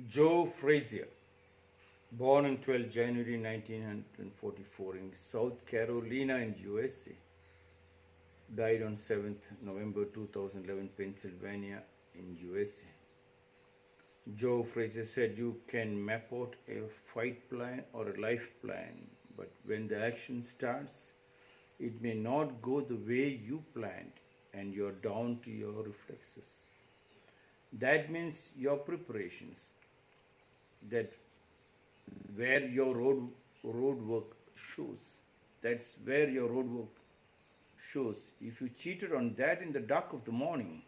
Joe Frazier, born on 12 January 1944 in South Carolina in USA, died on 7th November 2011, Pennsylvania in USA. Joe Frazier said, "You can map out a fight plan or a life plan, but when the action starts, it may not go the way you planned and you're down to your reflexes. That means your preparations, that where your road work shows. That's where your road work shows. If you cheated on that in the dark of the morning,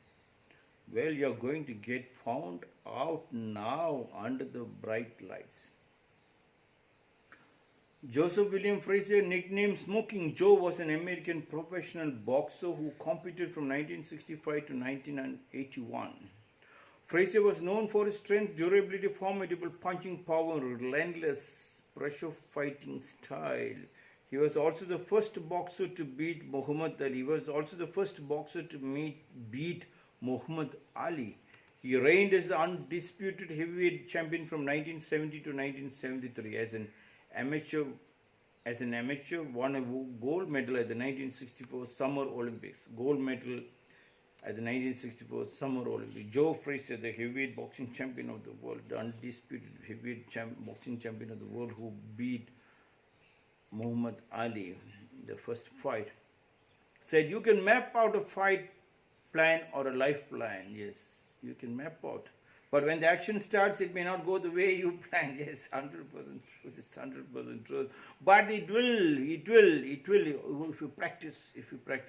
well, you're going to get found out now under the bright lights." Joseph William Frazier, nicknamed Smoking Joe, was an American professional boxer who competed from 1965 to 1981. Frazier was known for his strength, durability, formidable punching power, and relentless pressure fighting style. He was also the first boxer to beat Muhammad Ali. He was also the first boxer to beat Muhammad Ali. He reigned as the undisputed heavyweight champion from 1970 to 1973. As an amateur, won a gold medal at the 1964 Summer Olympics. Gold medal at the 1964 Summer Olympics. Joe Frazier, the heavyweight boxing champion of the world, the undisputed heavyweight boxing champion of the world, who beat Muhammad Ali in the first fight, said, "You can map out a fight plan or a life plan." Yes, you can map out. But when the action starts, it may not go the way you planned. Yes, 100% truth. It's 100% truth. But it will. If you practice,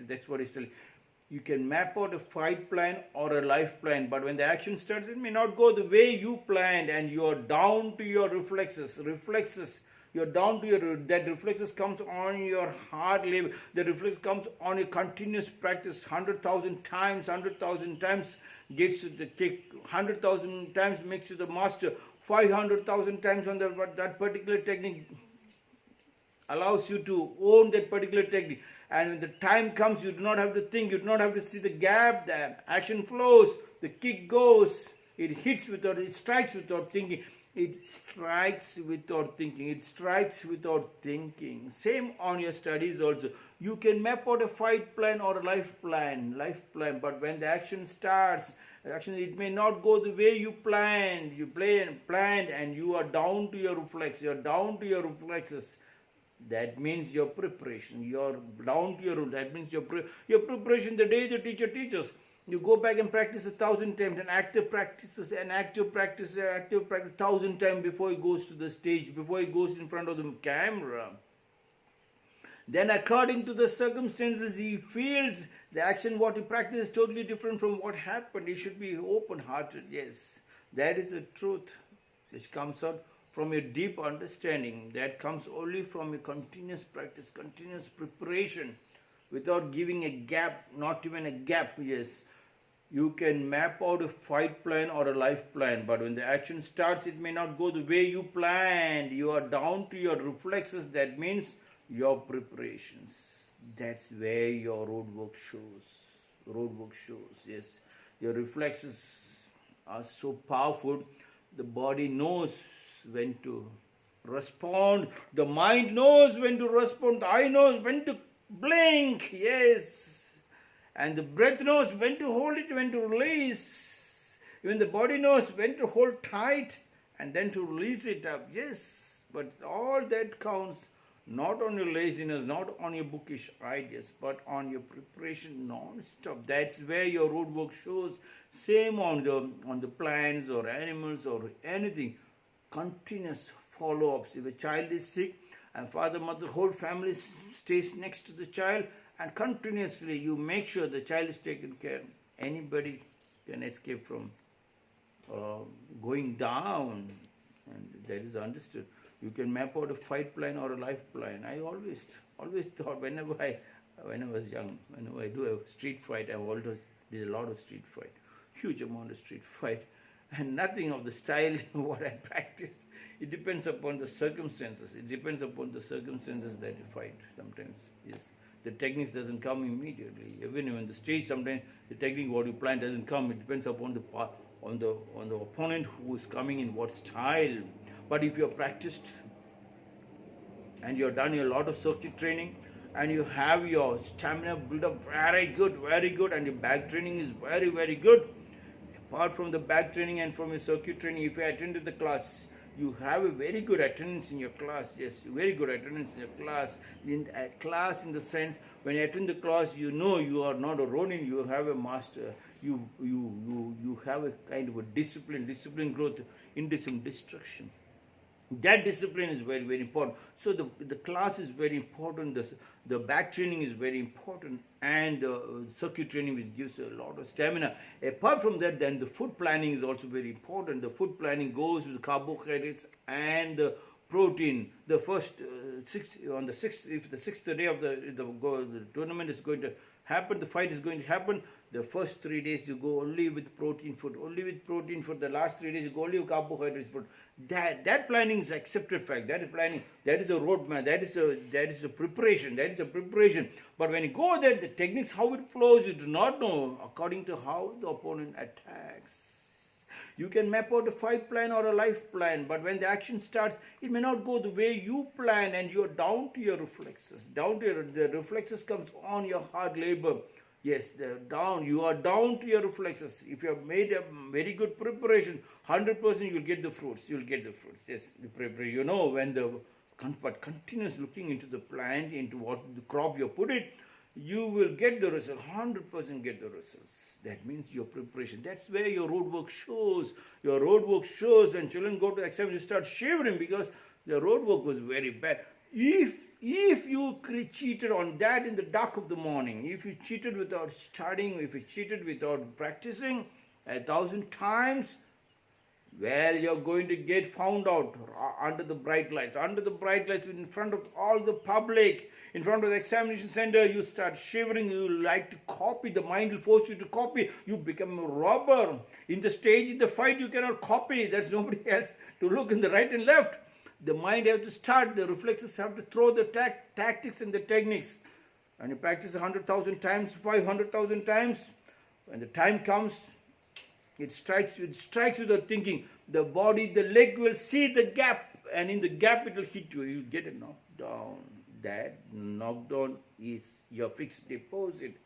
that's what it's telling. You can map out a fight plan or a life plan. But when the action starts, it may not go the way you planned, and you're down to your reflexes. You're down to that reflexes comes on your hard labor. The reflex comes on a continuous practice. 100,000 times gets you the kick. 100,000 times makes you the master. 500,000 times on that particular technique allows you to own that particular technique. And when the time comes, you do not have to think. You do not have to see the gap. The action flows. The kick goes. It hits without. It strikes without thinking. It strikes without thinking. It strikes without thinking. Same on your studies also. You can map out a fight plan or a life plan. But when the action starts, it may not go the way you planned. You planned, and you are down to your reflex. You're down to your reflexes. That means your preparation. You're down to your. That means your preparation. The day the teacher teaches, you go back and practice 1,000 times. An actor practices 1,000 times before he goes to the stage, before he goes in front of the camera. Then according to the circumstances, he feels the action what he practiced is totally different from what happened. He should be open-hearted. Yes, that is the truth which comes out from your deep understanding. That comes only from a continuous practice, continuous preparation, without giving a gap, not even a gap. Yes, you can map out a fight plan or a life plan, but when the action starts, it may not go the way you planned. You are down to your reflexes. That means your preparations. That's where your road work shows. Yes, your reflexes are so powerful. The body knows when to respond. The mind knows when to respond. The eye knows when to blink. Yes. And the breath knows when to hold it, when to release. Even the body knows when to hold tight and then to release it up. Yes. But all that counts not on your laziness, not on your bookish ideas, but on your preparation non-stop. That's where your road work shows. Same on the plants or animals or anything. Continuous follow-ups. If a child is sick, and father, mother, whole family stays next to the child, and continuously you make sure the child is taken care. Anybody can escape from going down, and that is understood. You can map out a fight plan or a life plan. I always thought whenever I was young, whenever I do a street fight, I always did a lot of street fight, huge amount of street fight, and nothing of the style what I practiced. It depends upon the circumstances. It depends upon the circumstances that you fight sometimes. Yes. The techniques doesn't come immediately. Even on the stage, sometimes the technique what you plan doesn't come. It depends upon the on the opponent who is coming in what style. But if you have practiced and you have done a lot of circuit training and you have your stamina built up very good, and your back training is very good, apart from the back training and from your circuit training, if you attended the class, you have a very good attendance in your class. Yes, very good attendance in your class. In a class, in the sense, when you attend the class, you know you are not a ronin, you have a master. You have a kind of a discipline growth, indecent destruction. That discipline is very important. So the class is very important, the back training is very important, and circuit training, which gives a lot of stamina. Apart from that, then the food planning is also very important. The food planning goes with carbohydrates and the protein. The first if the sixth day of the tournament is going to happen, the fight is going to happen, the first 3 days you go only with protein food, the last 3 days you go only with carbohydrates food. That planning is accepted fact. That is planning, that is a roadmap, that is a preparation, But when you go there, the techniques, how it flows, you do not know according to how the opponent attacks. You can map out a fight plan or a life plan, but when the action starts, it may not go the way you plan, and you are down to your reflexes. The reflexes comes on your hard labor. Yes, you are down to your reflexes. If you have made a very good preparation, 100% you will get the fruits. Yes, the preparation. You know, but continuous looking into the plant, into what the crop you put it, you will get the result. 100% get the results. That means your preparation. That's where your road work shows. Your road work shows when children go to exam, you start shivering because the road work was very bad. If you cheated on that in the dark of the morning, if you cheated without studying, if you cheated without practicing 1,000 times, well, you're going to get found out under the bright lights. In front of all the public, in front of the examination center, you start shivering, you like to copy, the mind will force you to copy, you become a robber. In the stage, in the fight, you cannot copy, there's nobody else to look in the right and left. The mind has to start, the reflexes have to throw the tactics and the techniques. And you practice 100,000 times, 500,000 times, when the time comes, it strikes without thinking. The body, the leg will see the gap, and in the gap it will hit you. You get a knockdown. That knockdown is your fixed deposit.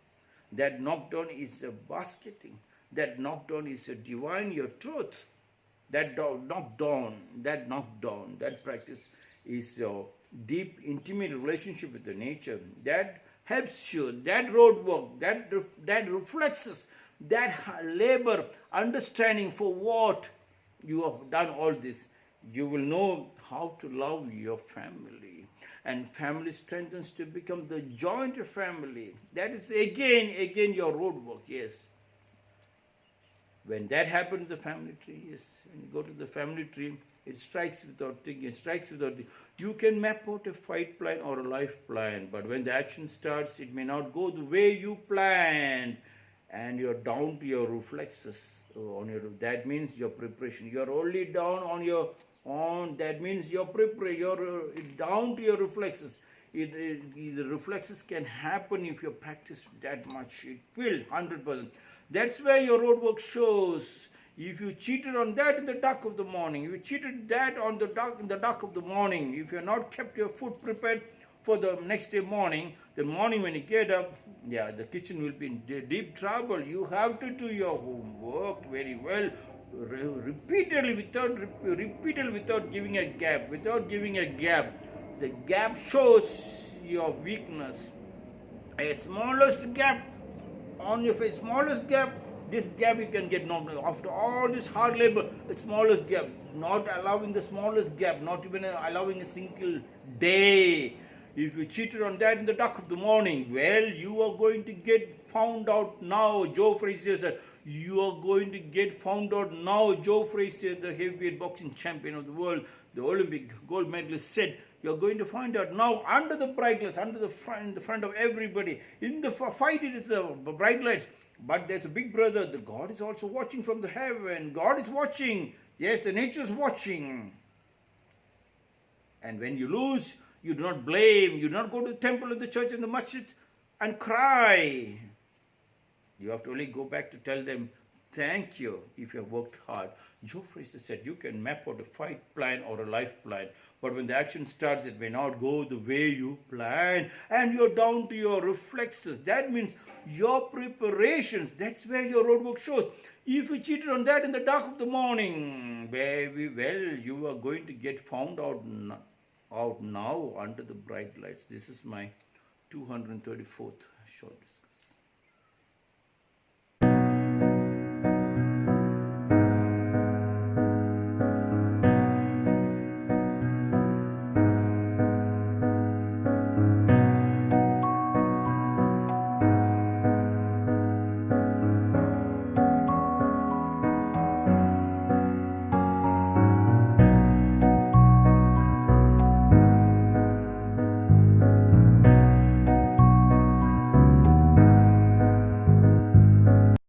That knockdown is a basketing. That knockdown is a divine, your truth. That knockdown, that practice is your deep, intimate relationship with the nature. That helps you, that road work, that reflexes, that labor, understanding for what you have done all this. You will know how to love your family. And family strengthens to become the joint family. That is again your road work, yes. When that happens, the family tree, yes. When you go to the family tree, it strikes without thinking, You can map out a fight plan or a life plan, but when the action starts, it may not go the way you planned, and you're down to your reflexes. That means your preparation. You're only down that means your preparation. You're down to your reflexes. The reflexes can happen if you practice that much. It will, 100%. That's where your road work shows. If you cheated on that in the dark of the morning, if you cheated that in the dark of the morning, if you have not kept your food prepared for the next day morning, the morning when you get up, the kitchen will be in deep trouble. You have to do your homework very well, repeatedly without giving a gap. The gap shows your weakness. A smallest gap on your face, this gap you can get knocked out. After all this hard labor, the smallest gap, not allowing the smallest gap, not even allowing a single day. If you cheated on that in the dark of the morning, well, you are going to get found out now. Joe Frazier said, you are going to get found out now. Joe Frazier, the heavyweight boxing champion of the world, the Olympic gold medalist, said, you're going to find out now under the bright lights, in the front of everybody. In the fight, it is the bright lights. But there's a big brother. The God is also watching from the heaven. God is watching. Yes, the nature is watching. And when you lose, you do not blame. You do not go to the temple or the church and the masjid and cry. You have to only go back to tell them, thank you if you have worked hard. Joe Frazier said you can map out a fight plan or a life plan, but when the action starts, it may not go the way you plan, and you're down to your reflexes. That means your preparations. That's where your roadwork shows. If you cheated on that in the dark of the morning, very well, you are going to get found out now under the bright lights. This is my 234th short discussion.